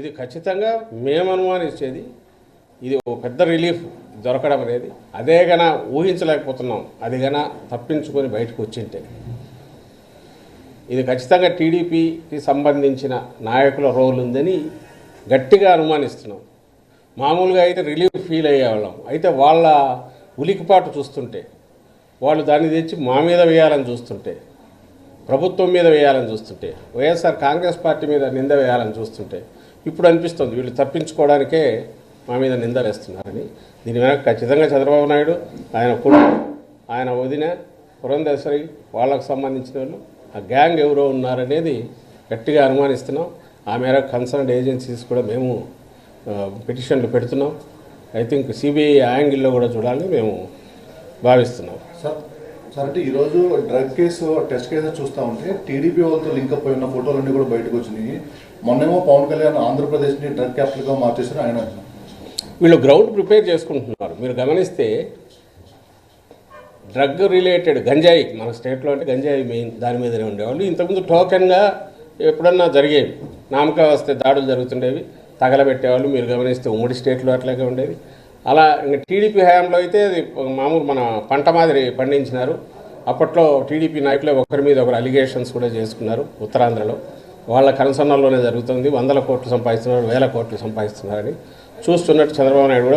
ఇది ఖచ్చితంగా మేము అనుమానించేది ఇది ఒక పెద్ద రిలీఫ్ దొరకడం అనేది అదే గన ఊహించలేకపోతున్నాం. అది గన తప్పించుకొని బయటకు వచ్చింటే ఇది ఖచ్చితంగా టీడీపీకి సంబంధించిన నాయకుల రోల్ ఉందని గట్టిగా అనుమానిస్తున్నాం. మామూలుగా అయితే రిలీఫ్ ఫీల్ అయ్యేవాళ్ళం. అయితే వాళ్ళ ఉలికిపాటు చూస్తుంటే, వాళ్ళు దాన్ని తెచ్చి మా మీద వేయాలని చూస్తుంటే, ప్రభుత్వం మీద వేయాలని చూస్తుంటే, వైఎస్ఆర్ కాంగ్రెస్ పార్టీ మీద నింద వేయాలని చూస్తుంటే ఇప్పుడు అనిపిస్తుంది వీళ్ళు తప్పించుకోవడానికే మా మీద నింద వేస్తున్నారని. దీని వెనక ఖచ్చితంగా చంద్రబాబు నాయుడు, ఆయన కొడుకు, ఆయన వదిన పురంధేశ్వరి, వాళ్ళకు సంబంధించిన వాళ్ళు, ఆ గ్యాంగ్ ఎవరో ఉన్నారనేది గట్టిగా అనుమానిస్తున్నాం. ఆ మేరకు కన్సర్న్డ్ ఏజెన్సీస్ కూడా మేము పిటిషన్లు పెడుతున్నాం. ఐ థింక్ సిబిఐ యాంగిల్లో కూడా చూడాలని మేము భావిస్తున్నాం. సార్ అంటే ఈరోజు డ్రగ్ కేసు టెస్ట్ కేసు చూస్తూ ఉంటే టీడీపీ వాళ్ళతో లింకప్ అయి ఉన్న ఫోటోలన్నీ కూడా బయటకు వచ్చినాయి. మొన్నేమో పవన్ కళ్యాణ్ ఆంధ్రప్రదేశ్ని డ్రగ్ క్యాపిటల్గా మార్చేసారు ఆయన. వీళ్ళు గ్రౌండ్ ప్రిపేర్ చేసుకుంటున్నారు. మీరు గమనిస్తే డ్రగ్ రిలేటెడ్ గంజాయి మన స్టేట్లో అంటే గంజాయి మెయిన్ దాని మీదనే ఉండేవాళ్ళు. ఇంతకుముందు టోకెన్గా ఎప్పుడన్నా జరిగేవి, నామకా వస్తే దాడులు జరుగుతుండేవి, తగలబెట్టేవాళ్ళు. మీరు గమనిస్తే ఉమ్మడి స్టేట్లో అట్లాగే ఉండేది. అలా ఇంకా టీడీపీ హయాంలో అయితే అది మామూలు మన పంట మాదిరి పండించినారు. అప్పట్లో టీడీపీ నాయకులే ఒకరి మీద ఒకరు అలిగేషన్స్ కూడా చేసుకున్నారు. ఉత్తరాంధ్రలో వాళ్ళ కన్సర్న్లోనే జరుగుతుంది. 100 కోట్లు సంపాదిస్తున్నారు, 1000 కోట్లు సంపాదిస్తున్నారని చూస్తున్నట్టు చంద్రబాబు నాయుడు కూడా